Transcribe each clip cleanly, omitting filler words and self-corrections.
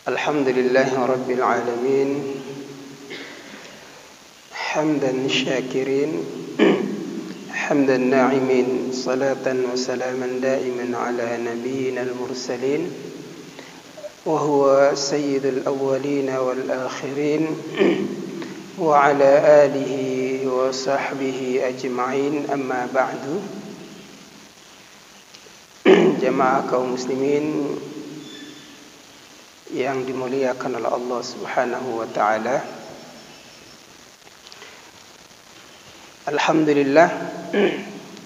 Alhamdulillahi Rabbil Alamin, hamdan syakirin, hamdan na'imin, salatan wa salaman da'iman ala nabiyyina al-mursalin, wa huwa sayyidul awwalin wal akhirin, wa ala alihi wa sahbihi ajma'in, amma ba'du. Jamaah kaum muslimin yang dimuliakan oleh Allah Subhanahu wa taala. Alhamdulillah,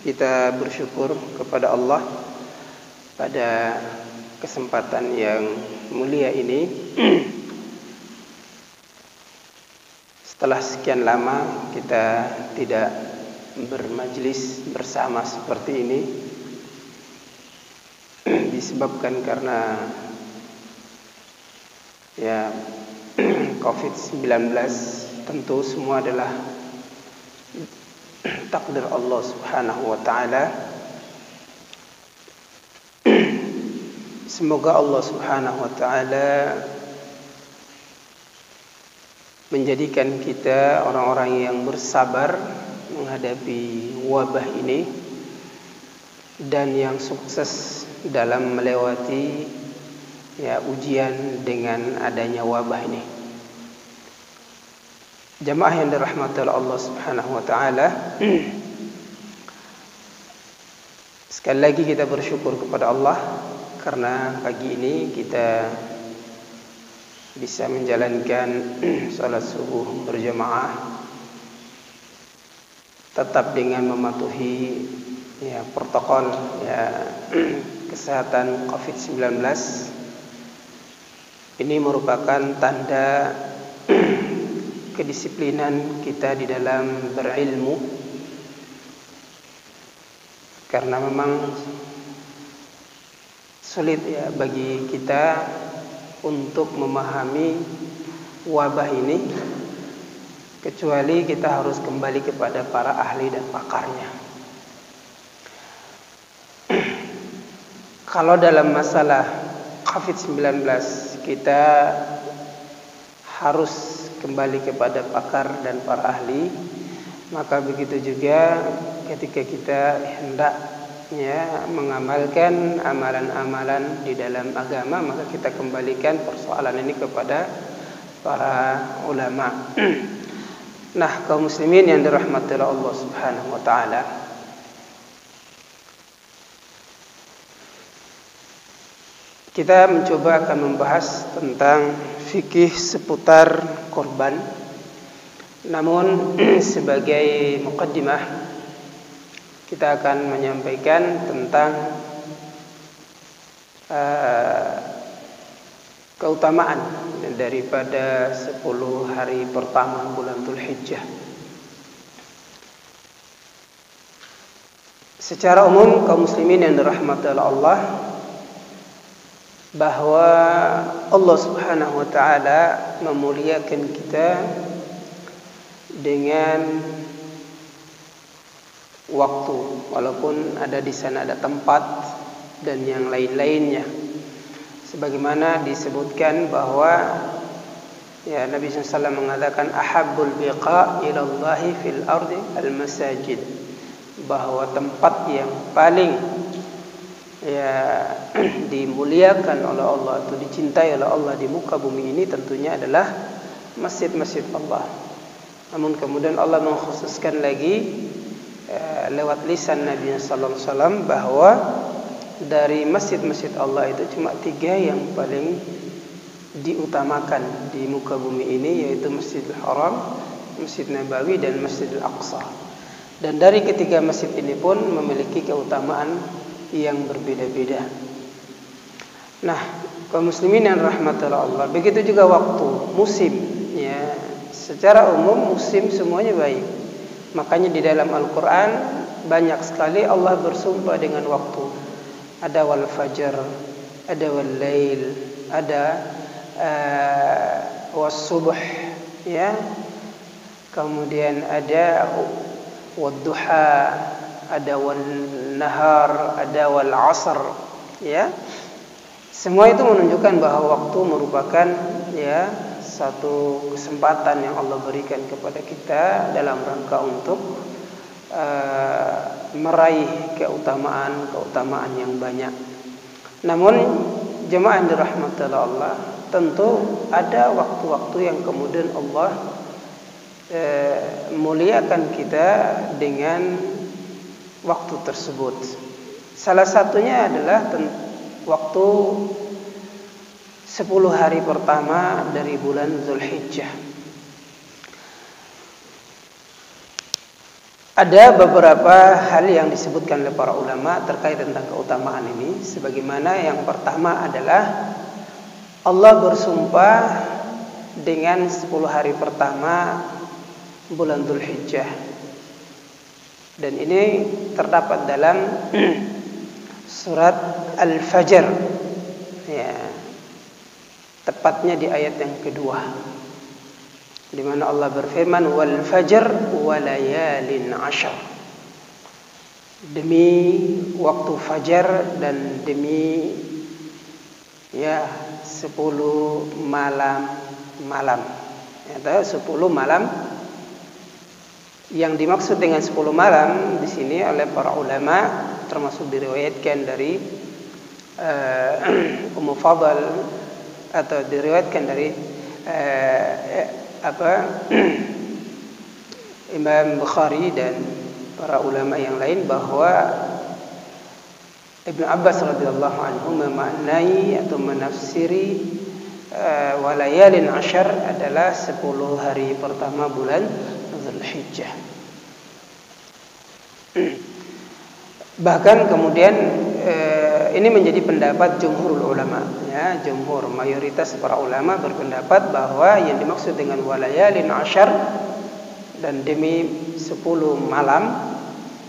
kita bersyukur kepada Allah pada kesempatan yang mulia ini. Setelah sekian lama kita tidak bermajlis bersama seperti ini, disebabkan karena COVID-19. Tentu semua adalah takdir Allah Subhanahu wa taala. Semoga Allah Subhanahu wa taala menjadikan kita orang-orang yang bersabar menghadapi wabah ini dan yang sukses dalam melewati ujian dengan adanya wabah ini. Jamaah yang dirahmati oleh Allah Subhanahu wa taala, sekali lagi kita bersyukur kepada Allah karena pagi ini kita bisa menjalankan salat subuh berjamaah tetap dengan mematuhi protokol kesehatan COVID-19. Ini merupakan tanda kedisiplinan kita di dalam berilmu, karena memang sulit bagi kita untuk memahami wabah ini kecuali kita harus kembali kepada para ahli dan pakarnya. Kalau dalam masalah COVID-19 kita harus kembali kepada pakar dan para ahli, maka begitu juga ketika kita hendaknya mengamalkan amalan-amalan di dalam agama, maka kita kembalikan persoalan ini kepada para ulama. Nah, kaum muslimin yang dirahmati oleh Allah Subhanahu wa taala, kita mencoba akan membahas tentang fikih seputar korban. Namun sebagai muqaddimah kita akan menyampaikan tentang keutamaan daripada 10 hari pertama bulan Dzulhijjah. Secara umum kaum muslimin yang dirahmati oleh Allah, bahwa Allah Subhanahu wa taala memuliakan kita dengan waktu, walaupun ada di sana ada tempat dan yang lain-lainnya. Sebagaimana disebutkan bahwa Nabi SAW mengatakan ahabbul biqa ilallahi fil ardi al-masajid, bahwa tempat yang paling dimuliakan oleh Allah atau dicintai oleh Allah di muka bumi ini tentunya adalah masjid-masjid Allah. Namun kemudian Allah mengkhususkan lagi lewat lisan Nabi sallallahu alaihi wasallam bahwa dari masjid-masjid Allah itu cuma 3 yang paling diutamakan di muka bumi ini, yaitu Masjidil Haram, Masjid Nabawi, dan Masjidil Aqsa. Dan dari ketiga masjid ini pun memiliki keutamaan yang berbeda-beda. Nah, kaum muslimin yang rahmati Allah, begitu juga waktu, musim. Secara umum musim semuanya baik. Makanya di dalam Al-Quran banyak sekali Allah bersumpah dengan waktu. Ada wal fajar, ada wal lail, ada was subuh, kemudian ada wad duha, ada wal nahar, ada wal asr. Ya, semua itu menunjukkan bahwa waktu merupakan ya satu kesempatan yang Allah berikan kepada kita dalam rangka untuk meraih keutamaan yang banyak. Namun jemaah yang dirahmati Allah, tentu ada waktu-waktu yang kemudian Allah muliakan kita dengan waktu tersebut. Salah satunya adalah waktu 10 hari pertama dari bulan Zulhijjah. Ada beberapa hal yang disebutkan oleh para ulama terkait tentang keutamaan ini. Sebagaimana yang pertama adalah Allah bersumpah dengan 10 hari pertama bulan Zulhijjah. Dan ini terdapat dalam surat Al-Fajr. Ya. Tepatnya di ayat yang kedua. Di mana Allah berfirman wal fajr wa layalin 'ashr. Demi waktu fajar dan demi ya 10 malam. Atau 10 malam. Yang dimaksud dengan 10 malam di sini oleh para ulama termasuk diriwayatkan dari Ummu Fadl atau diriwayatkan dari Imam Bukhari dan para ulama yang lain bahwa Ibnu Abbas radhiyallahu anhu memaknai atau menafsiri walayalin 'ashr adalah 10 hari pertama bulan Zulhijjah. Bahkan kemudian ini menjadi pendapat jumhurul ulama, ya, jumhur mayoritas para ulama berpendapat bahwa yang dimaksud dengan walayalin 'ashr dan demi 10 malam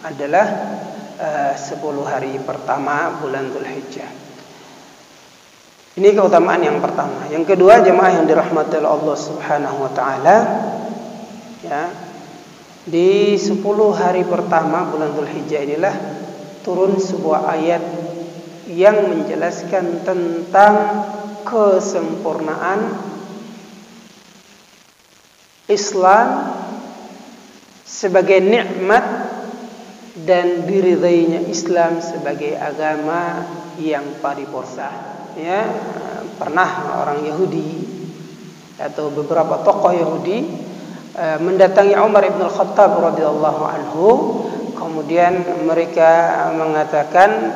adalah 10 hari pertama bulan Zulhijjah. Ini keutamaan yang pertama. Yang kedua, jemaah yang dirahmati Allah Subhanahu wa taala, ya, di 10 hari pertama bulan Zulhijjah inilah turun sebuah ayat yang menjelaskan tentang kesempurnaan Islam sebagai nikmat dan diridainya Islam sebagai agama yang paripurna. Ya, pernah orang Yahudi atau beberapa tokoh Yahudi mendatangi Umar ibn al-Khattab radhiyallahu anhu. Kemudian mereka mengatakan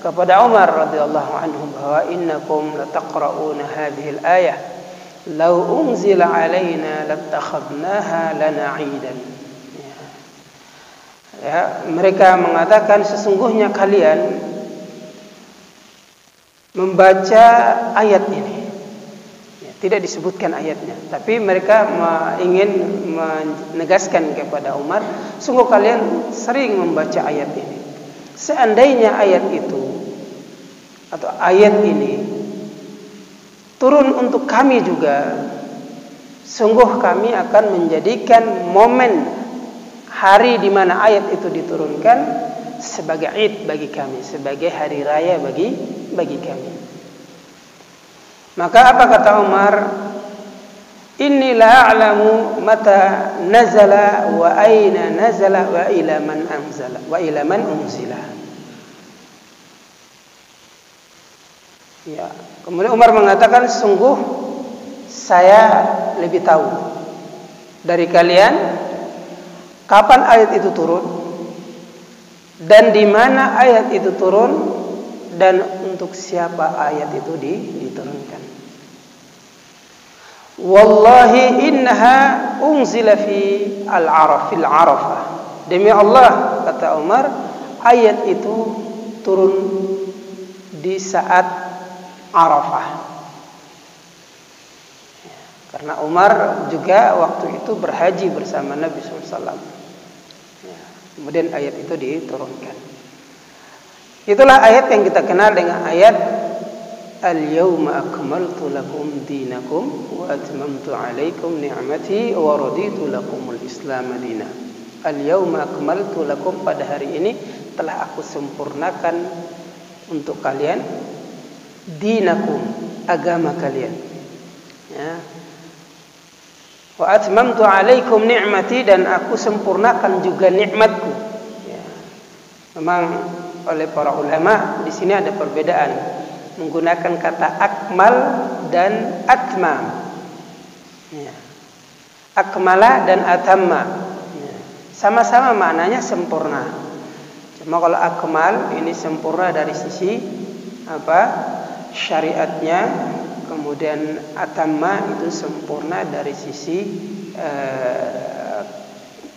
kepada Umar radhiyallahu anhu bahwa innakum lataqra'una hadhihi al-ayah law unzila alaina lattakhadnaha lana 'idan. Ya, mereka mengatakan sesungguhnya kalian membaca ayat ini. Ya, tidak disebutkan ayatnya, tapi mereka ingin menegaskan kepada Umar, sungguh kalian sering membaca ayat ini. Seandainya ayat itu atau ayat ini turun untuk kami juga, sungguh kami akan menjadikan momen hari di mana ayat itu diturunkan sebagai Id bagi kami, sebagai hari raya bagi kami. Maka apa kata Umar? Inni la a'lamu mata nazala wa aina nazala wa ila man anzala wa ila man unzila. Ya, kemudian Umar mengatakan sungguh saya lebih tahu dari kalian kapan ayat itu turun dan di mana ayat itu turun dan untuk siapa ayat itu diturunkan. Wallahi innaha unzila fi fil Arafah. Demi Allah, kata Umar, ayat itu turun di saat Arafah. Karena Umar juga waktu itu berhaji bersama Nabi SAW. Kemudian ayat itu diturunkan. Itulah ayat yang kita kenal dengan ayat Al-yawma akmaltu lakum dinakum wa atmamtu alaikum ni'mati wa raditu lakumul Islam madina. Al-yawma akmaltu lakum, pada hari ini telah aku sempurnakan untuk kalian dinakum, agama kalian. Ya. Wa atmamtu alaikum ni'mati, dan aku sempurnakan juga nikmatku. Ya. Memang oleh para ulama di sini ada perbedaan menggunakan kata akmal dan atmam. Ya. Akmala dan atamma. Ya. Sama-sama maknanya sempurna. Cuma kalau akmal ini sempurna dari sisi syariatnya, kemudian atamma itu sempurna dari sisi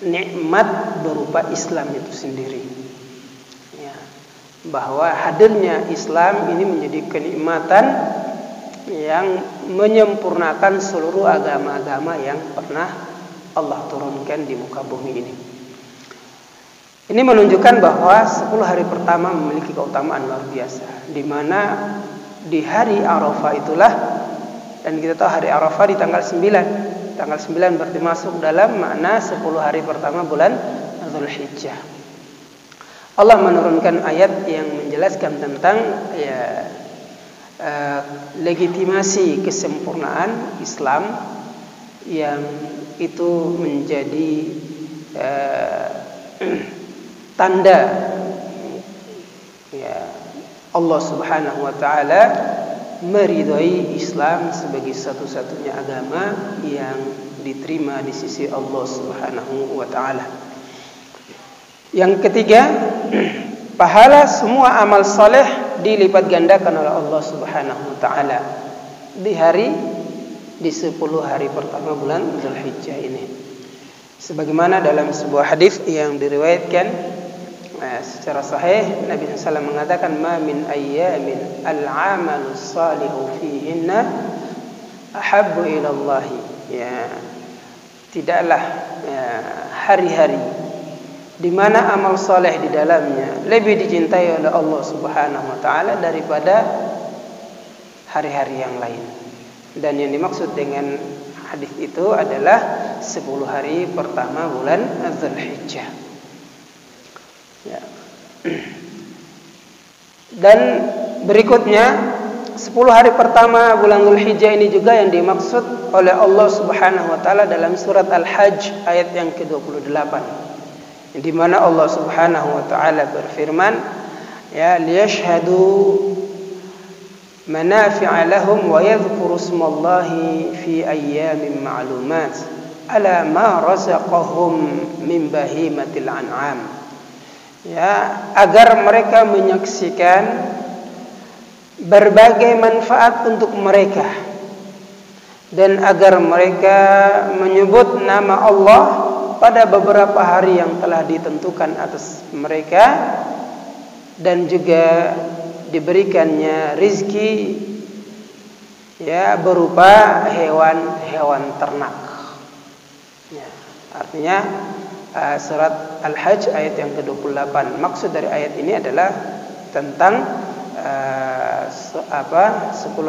nikmat berupa Islam itu sendiri. Ya. Bahwa hadirnya Islam ini menjadi kenikmatan yang menyempurnakan seluruh agama-agama yang pernah Allah turunkan di muka bumi ini. Ini menunjukkan bahwa 10 hari pertama memiliki keutamaan luar biasa, di mana di hari Arafah itulah, dan kita tahu hari Arafah di tanggal 9. Tanggal 9 berarti masuk dalam makna 10 hari pertama bulan Dzulhijjah. Allah menurunkan ayat yang menjelaskan tentang legitimasi kesempurnaan Islam, yang itu menjadi tanda Allah Subhanahu wa taala meridhai Islam sebagai satu-satunya agama yang diterima di sisi Allah Subhanahu wa taala. Yang ketiga, pahala semua amal saleh dilipat gandakan oleh Allah Subhanahu wa taala di 10 hari pertama bulan Dzulhijjah ini. Sebagaimana dalam sebuah hadis yang diriwayatkan secara sahih, Nabi SAW mengatakan, "Ma min ayyamin al-'amalu salihu fihinna ahabbu ila Allah." Ya, tidaklah hari-hari di mana amal saleh di dalamnya lebih dicintai oleh Allah Subhanahu wa taala daripada hari-hari yang lain. Dan yang dimaksud dengan hadis itu adalah 10 hari pertama bulan Dzulhijjah. Ya. Dan berikutnya 10 hari pertama bulan Dzulhijjah ini juga yang dimaksud oleh Allah Subhanahu wa taala dalam surat Al-Hajj ayat yang ke-28, di mana Allah Subhanahu wa taala berfirman, ya, liyashhadu manafi'a lahum wa yadhkuru ismallahi fi ayyamin ma'lumat ala ma razaqahum min bahimatil an'am. Ya, agar mereka menyaksikan berbagai manfaat untuk mereka, dan agar mereka menyebut nama Allah pada beberapa hari yang telah ditentukan atas mereka, dan juga diberikannya rizki berupa hewan-hewan ternak. Ya, artinya surat Al-Hajj ayat yang ke-28. Maksud dari ayat ini adalah tentang 10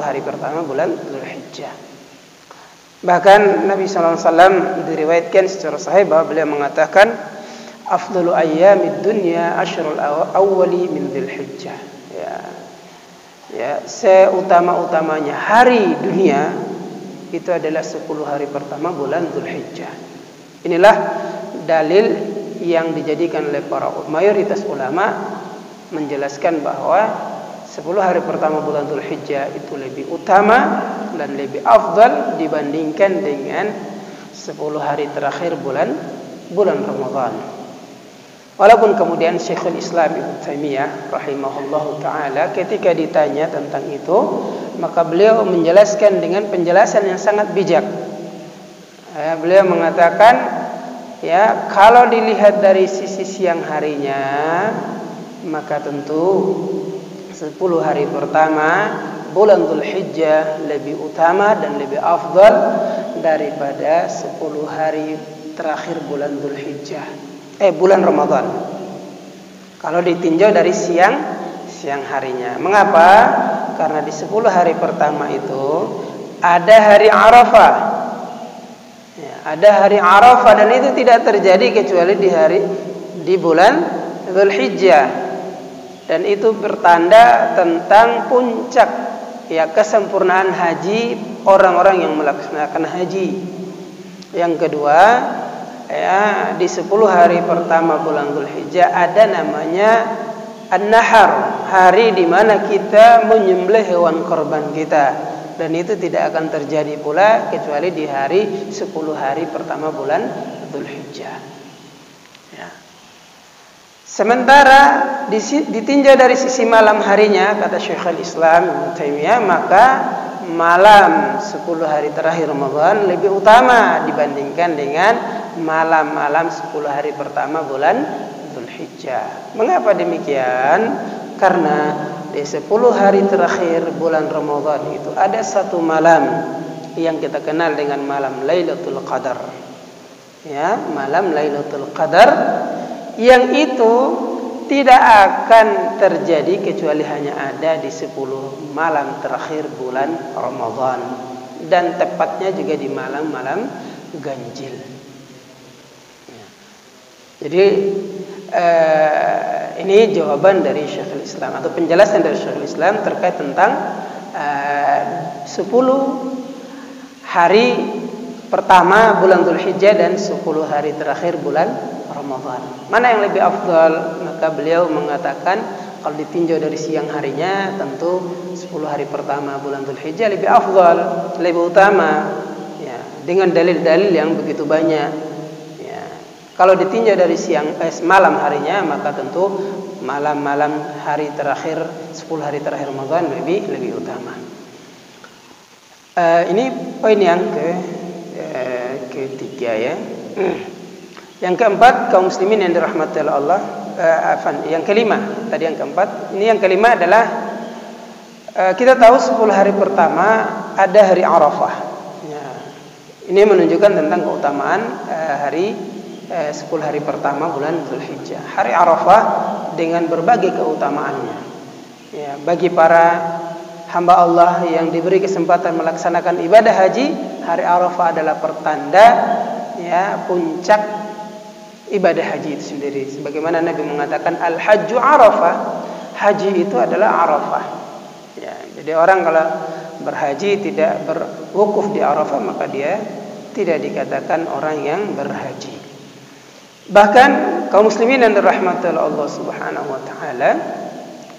hari pertama bulan Dzulhijjah. Bahkan Nabi SAW diriwayatkan secara sahih bahwa beliau mengatakan, afdalu ayyamid dunya asyrul awwali min Dzulhijjah. Ya, seutama-utamanya hari dunia itu adalah 10 hari pertama bulan Dzulhijjah. Inilah dalil yang dijadikan oleh para mayoritas ulama menjelaskan bahwa 10 hari pertama bulan Dzulhijjah itu lebih utama dan lebih afdal dibandingkan dengan 10 hari terakhir bulan Ramadan. Walaupun kemudian Syekhul Islam Ibnu Taimiyah rahimahullahu taala ketika ditanya tentang itu, maka beliau menjelaskan dengan penjelasan yang sangat bijak. Beliau mengatakan, ya, kalau dilihat dari sisi siang harinya, maka tentu 10 hari pertama bulan Dzulhijjah lebih utama dan lebih afdal daripada 10 hari terakhir bulan bulan Ramadan. Kalau ditinjau dari siang harinya. Mengapa? Karena di 10 hari pertama itu ada hari Arafah. Ya, ada hari Arafah, dan itu tidak terjadi kecuali di bulan Dzulhijjah. dan itu bertanda tentang puncak ya kesempurnaan haji orang-orang yang melaksanakan haji. Yang kedua, ya di 10 hari pertama bulan Dzulhijjah ada namanya An-Nahar, hari di mana kita menyembelih hewan korban kita, dan itu tidak akan terjadi pula kecuali di hari 10 hari pertama bulan Dzulhijjah. Ya. Sementara ditinjau dari sisi malam harinya, kata Syekhul Islam Ibnu Taimiyah, maka malam 10 hari terakhir Ramadan lebih utama dibandingkan dengan malam-malam 10 hari pertama bulan Dzulhijjah. Mengapa demikian? Karena di 10 hari terakhir bulan Ramadan itu ada satu malam yang kita kenal dengan malam Lailatul Qadar. Ya, malam Lailatul Qadar yang itu tidak akan terjadi kecuali hanya ada di 10 malam terakhir bulan Ramadan, dan tepatnya juga di malam-malam ganjil. Ya. Jadi ini jawaban dari Syekhul Islam atau penjelasan dari Syekhul Islam terkait tentang 10 hari pertama bulan Dzulhijjah dan 10 hari terakhir bulan Ramadan. Mana yang lebih afdal? Maka beliau mengatakan kalau ditinjau dari siang harinya tentu 10 hari pertama bulan Dzulhijjah lebih afdal, lebih utama ya, dengan dalil-dalil yang begitu banyak. Kalau ditinjau dari malam harinya, maka tentu malam-malam hari terakhir 10 hari terakhir Ramadan lebih utama. Ini poin yang ketiga ya. Yang keempat, kaum muslimin yang dirahmati oleh Allah. Yang kelima, tadi yang keempat. Ini yang kelima adalah kita tahu 10 hari pertama ada hari Arafah. Ya. Ini menunjukkan tentang keutamaan hari 10 hari pertama bulan Dzulhijjah. Hari Arafah dengan berbagai keutamaannya. Ya, bagi para hamba Allah yang diberi kesempatan melaksanakan ibadah haji, hari Arafah adalah pertanda ya puncak ibadah haji itu sendiri. Sebagaimana Nabi mengatakan al-hajju Arafah, haji itu adalah Arafah. Ya, jadi orang kalau berhaji tidak berwukuf di Arafah, maka dia tidak dikatakan orang yang berhaji. Bahkan kaum muslimin yang dirahmati oleh Allah Subhanahu wa taala,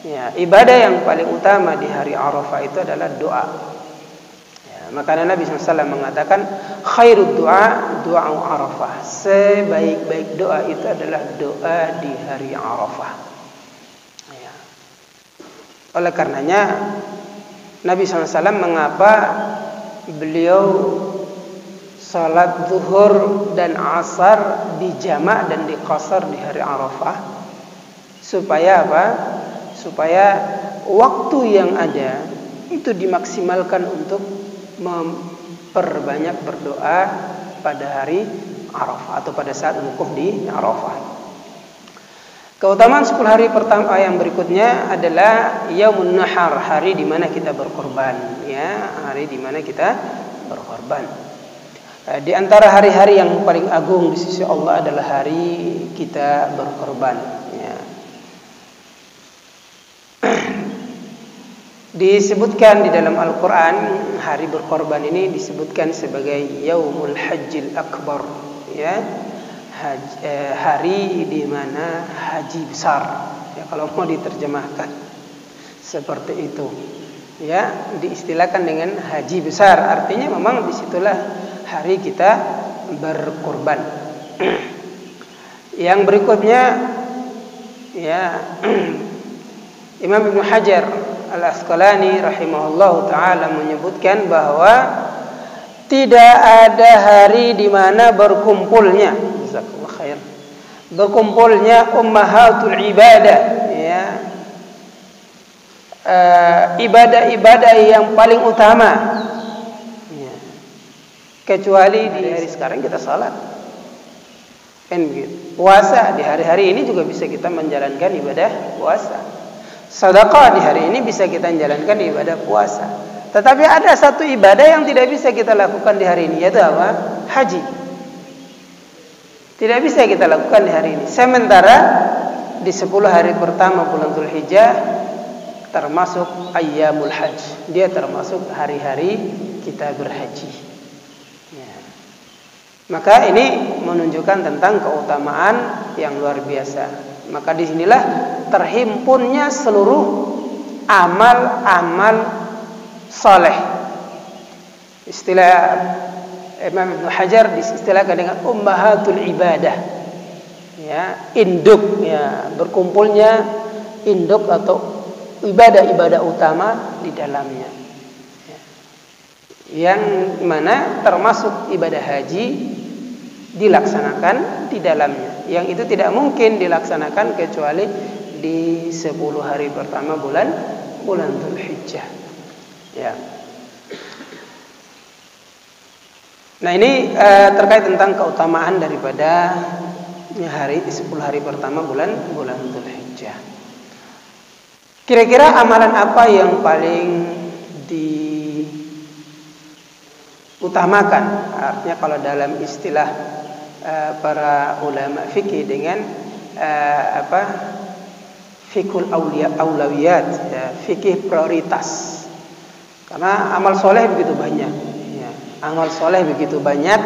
ya, ibadah yang paling utama di hari Arafah itu adalah doa. Ya, maka Nabi SAW mengatakan khairud doa doa Arafah. Sebaik-baik doa itu adalah doa di hari Arafah. Ya. Oleh karenanya Nabi SAW mengapa beliau salat zuhur dan asar dijamak dan diqasar di hari Arafah, supaya apa? Supaya waktu yang ada itu dimaksimalkan untuk memperbanyak berdoa pada hari Arafah atau pada saat wukuf di Arafah. Keutamaan 10 hari pertama yang berikutnya adalah Yaumun Nahar, hari di mana kita berkorban, ya, hari di mana kita berkorban. Di antara hari-hari yang paling agung di sisi Allah adalah hari kita berkorban. Ya. Disebutkan di dalam Al-Quran, hari berkorban ini disebutkan sebagai Yaumul Hajjil Akbar, ya, hari di mana haji besar. Ya, kalau mau diterjemahkan seperti itu, ya, diistilahkan dengan haji besar. Artinya memang disitulah hari kita berkorban. Yang berikutnya, ya, Imam Ibnu Hajar Al-Asqalani rahimahullahu taala menyebutkan bahwa tidak ada hari di mana berkumpulnya, jazakallahu khair, berkumpulnya ummahatul ibadah, ya, ibadah-ibadah yang paling utama, kecuali di hari sekarang kita salat, kan begitu. Puasa di hari-hari ini juga bisa kita menjalankan ibadah puasa. Sedekah di hari ini bisa kita menjalankan ibadah puasa. Tetapi ada satu ibadah yang tidak bisa kita lakukan di hari ini, yaitu apa? Haji. Tidak bisa kita lakukan di hari ini. Sementara di 10 hari pertama bulan Dzulhijjah termasuk ayyamul hajj. Dia termasuk hari-hari kita berhaji. Ya. Maka ini menunjukkan tentang keutamaan yang luar biasa. Maka disinilah terhimpunnya seluruh amal-amal soleh. Istilah Imam Ibnu Hajar diistilahkan dengan ummahatul ibadah. Ya, induk, ya, berkumpulnya induk atau ibadah-ibadah utama di dalamnya. Ya. Yang mana termasuk ibadah haji dilaksanakan di dalamnya. Yang itu tidak mungkin dilaksanakan kecuali di 10 hari pertama bulan Dzulhijjah. Ya. Nah, ini terkait tentang keutamaan daripada hari 10 hari pertama bulan Dzulhijjah. Kira-kira amalan apa yang paling diutamakan? Artinya kalau dalam istilah para ulama fikih dengan fikul aulawiyat, ya, fikih prioritas. Karena amal soleh begitu banyak, ya, amal soleh begitu banyak.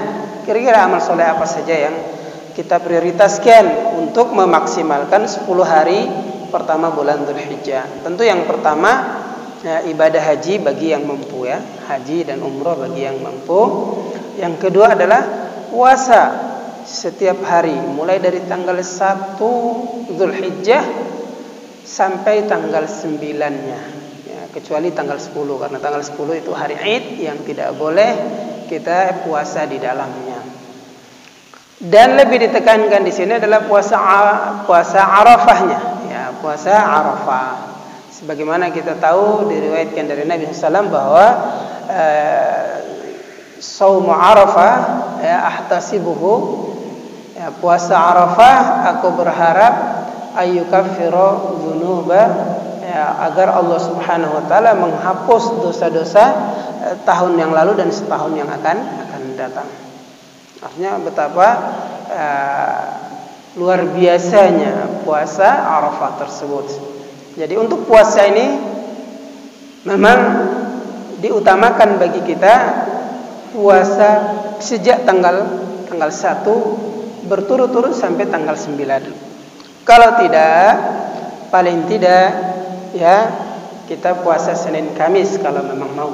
Kira-kira amal soleh apa saja yang kita prioritaskan untuk memaksimalkan 10 hari pertama bulan Dzulhijjah? Tentu yang pertama, ya, ibadah haji bagi yang mampu, ya, haji dan umroh bagi yang mampu. Yang kedua adalah puasa setiap hari mulai dari tanggal 1 Dzulhijjah sampai tanggal 9-nya, ya, kecuali tanggal 10 karena tanggal 10 itu hari Id yang tidak boleh kita puasa di dalamnya. Dan lebih ditekankan di sini adalah puasa Arafahnya, ya, puasa Arafah. Sebagaimana kita tahu diriwayatkan dari Nabi SAW bahwa Shaumu Arafah, ya, ahtasibuhu, ya, puasa Arafah aku berharap ayyukaffiru dzunuba, ya, agar Allah Subhanahu wa taala menghapus dosa-dosa tahun yang lalu dan setahun yang akan datang. Artinya betapa luar biasanya puasa Arafah tersebut. Jadi untuk puasa ini memang diutamakan bagi kita puasa sejak tanggal 1 berturut-turut sampai tanggal 9. Kalau tidak, paling tidak, ya, kita puasa Senin Kamis kalau memang mau.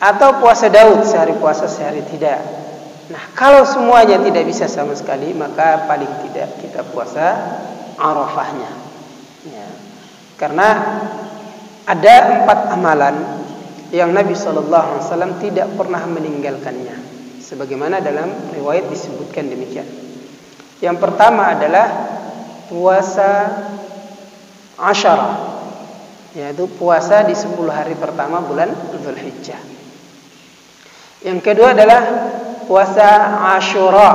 Atau puasa Daud, sehari puasa sehari tidak. Nah, kalau semuanya tidak bisa sama sekali, maka paling tidak kita puasa Arafahnya, ya. Karena ada 4 amalan yang Nabi SAW tidak pernah meninggalkannya, sebagaimana dalam riwayat disebutkan demikian. Yang pertama adalah puasa Asyara, yaitu puasa di 10 hari pertama bulan Dzulhijjah. Yang kedua adalah puasa Asyura,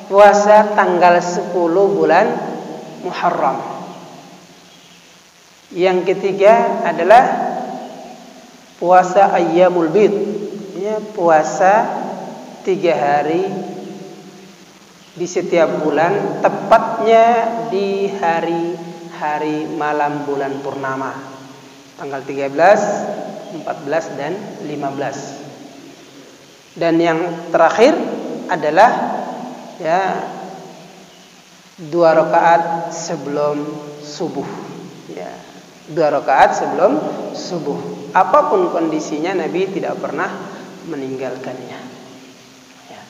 puasa tanggal 10 bulan Muharram. Yang ketiga adalah puasa Ayyamul Bid, ya, puasa 3 hari di setiap bulan, tepatnya di hari malam bulan purnama, tanggal 13, 14 dan 15. Dan yang terakhir adalah, ya, 2 rakaat sebelum subuh, ya, 2 rakaat sebelum subuh. Apapun kondisinya Nabi tidak pernah meninggalkannya, ya.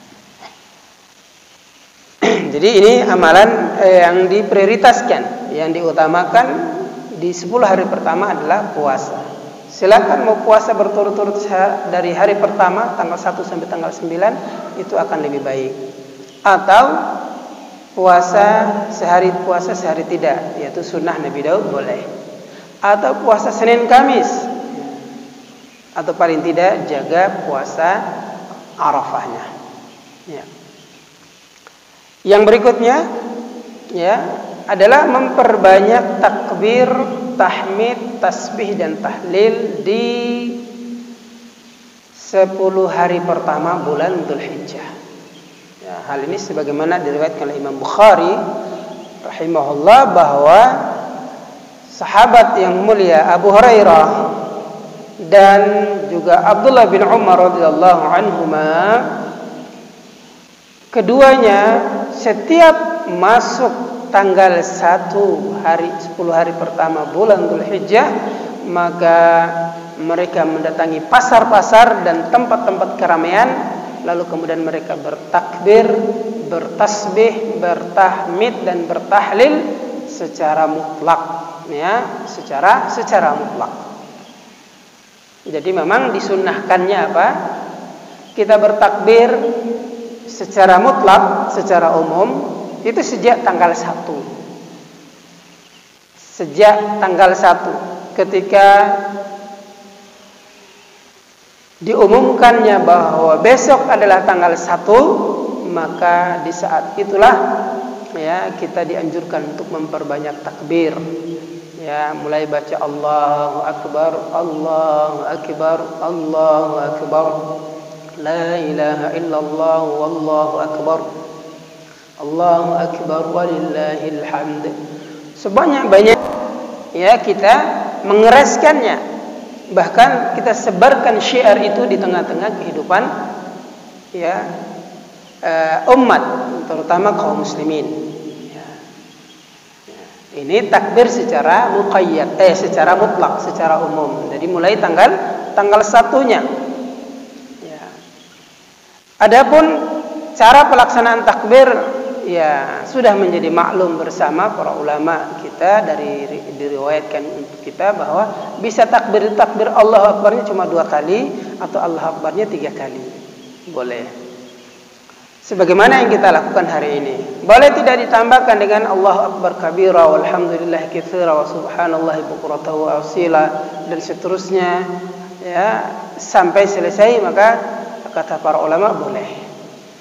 Jadi ini amalan yang diprioritaskan, yang diutamakan di 10 hari pertama adalah puasa. Silakan mau puasa berturut-turut dari hari pertama tanggal 1 sampai tanggal 9, itu akan lebih baik. Atau puasa sehari tidak, yaitu sunnah Nabi Daud, boleh. Atau puasa Senin Kamis, atau paling tidak jaga puasa Arafahnya, ya. Yang berikutnya, ya, adalah memperbanyak takbir, tahmid, tasbih dan tahlil di 10 hari pertama bulan Dzulhijjah. Ya, hal ini sebagaimana diriwayatkan oleh Imam Bukhari rahimahullah bahwa sahabat yang mulia Abu Hurairah dan juga Abdullah bin Umar radhiyallahu anhuma, keduanya setiap masuk tanggal 1 hari 10 hari pertama bulan Dzulhijjah, maka mereka mendatangi pasar-pasar dan tempat-tempat keramaian, lalu kemudian mereka bertakbir, bertasbih, bertahmid dan bertahlil secara mutlak, ya, secara mutlak. Jadi memang disunnahkannya apa? Kita bertakbir secara mutlak, secara umum itu sejak tanggal 1. Sejak tanggal 1 ketika diumumkannya bahwa besok adalah tanggal 1, maka di saat itulah ya kita dianjurkan untuk memperbanyak takbir. Ya, mulai baca Allahu Akbar, Allahu Akbar, Allahu Akbar. La ilaha illallah wallahu akbar. Allahu akbar walillahil hamd. Sebanyak-banyak ya kita mengeraskannya. Bahkan kita sebarkan syiar itu di tengah-tengah kehidupan ya umat, terutama kaum muslimin. Ya. Ini takbir secara muqayyad, secara mutlak, secara umum. Jadi mulai tanggal 1-nya. Ya. Adapun cara pelaksanaan takbir ya sudah menjadi maklum bersama para ulama kita, diriwayatkan untuk kita bahwa bisa takbir Allahu Akbarnya cuma 2 kali atau Allahu Akbarnya 3 kali. Boleh. Sebagaimana yang kita lakukan hari ini. Boleh tidak ditambahkan dengan Allahu Akbar kabira walhamdulillah katsira wa subhanallahi bukratan wa asila dan seterusnya ya sampai selesai, maka kata para ulama boleh.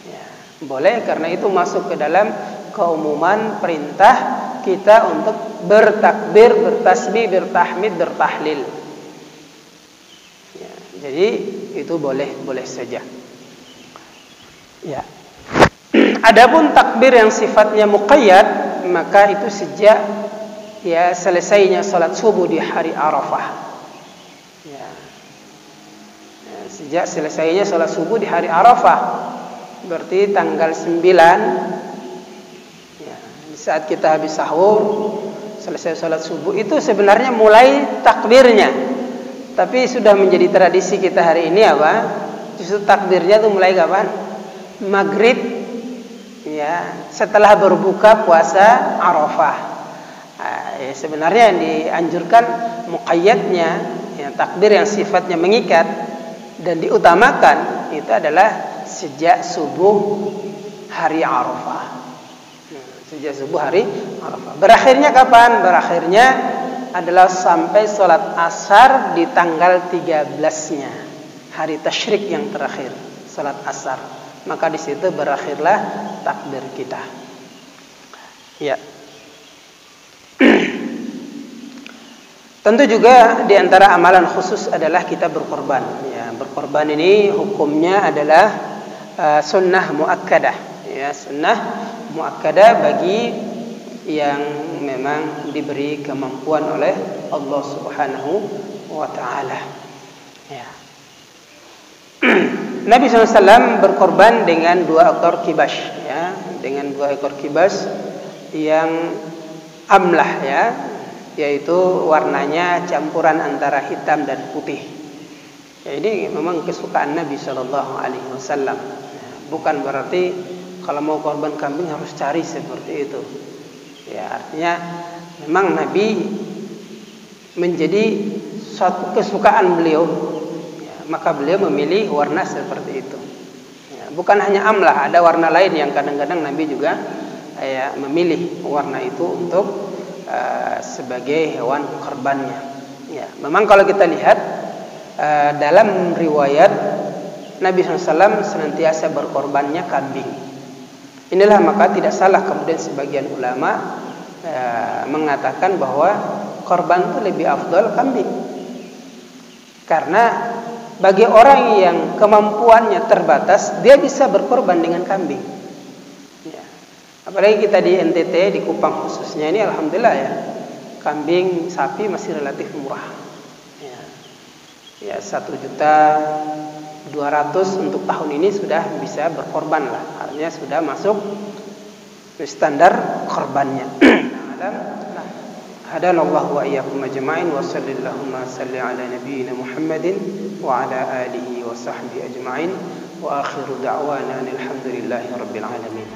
Ya, boleh karena itu masuk ke dalam keumuman perintah kita untuk bertakbir, bertasbih, bertahmid, bertahlil. Ya, jadi itu boleh saja. Ya. Adapun takbir yang sifatnya muqayyad, maka itu sejak ya selesainya salat subuh di hari Arafah. Ya. Sejak selesainya salat subuh di hari Arafah, berarti tanggal 9 ya, di saat kita habis sahur, selesai salat subuh itu sebenarnya mulai takbirnya. Tapi sudah menjadi tradisi kita hari ini apa? Justru takbirnya itu mulai kapan? Maghrib ya, setelah berbuka puasa Arafah. Ya, sebenarnya yang dianjurkan muqayyadnya ya, takbir yang sifatnya mengikat dan diutamakan itu adalah sejak subuh hari Arafah. Sejak subuh hari Arafah. Berakhirnya kapan? Berakhirnya adalah sampai sholat asar di tanggal 13-nya, hari tasyrik yang terakhir, sholat asar. Maka di situ berakhirlah takbir kita. Ya. Tentu juga di antara amalan khusus adalah kita berkorban. Ya, berkorban ini hukumnya adalah sunnah muakkadah. Ya, sunnah muakkadah bagi yang memang diberi kemampuan oleh Allah Subhanahu wa taala. Ya. Nabi SAW berkorban dengan 2 ekor kibas, ya, dengan 2 ekor kibas yang amlah, ya, yaitu warnanya campuran antara hitam dan putih. Ya, ini memang kesukaan Nabi SAW. Bukan berarti kalau mau korban kambing harus cari seperti itu. Ya, artinya memang Nabi menjadi suatu kesukaan beliau. Maka beliau memilih warna seperti itu. Ya, bukan hanya amlah, ada warna lain yang kadang-kadang Nabi juga ya, memilih warna itu untuk sebagai hewan korbannya. Ya, memang kalau kita lihat dalam riwayat Nabi SAW senantiasa berkorbannya kambing. Inilah maka tidak salah kemudian sebagian ulama mengatakan bahwa korban itu lebih afdal kambing. Karena bagi orang yang kemampuannya terbatas, dia bisa berkorban dengan kambing. Ya. Apalagi kita di NTT, di Kupang khususnya ini, alhamdulillah ya, kambing, sapi masih relatif murah. Ya 1.200.000 untuk tahun ini sudah bisa berkorban lah, artinya sudah masuk standar korbannya. Hadanallahu wa iyyakum ajma'in wa sallallahu salli ala nabiyyina Muhammadin wa ala alihi wa sahbihi ajma'in wa akhiru da'wana alhamdulillahi rabbil alamin.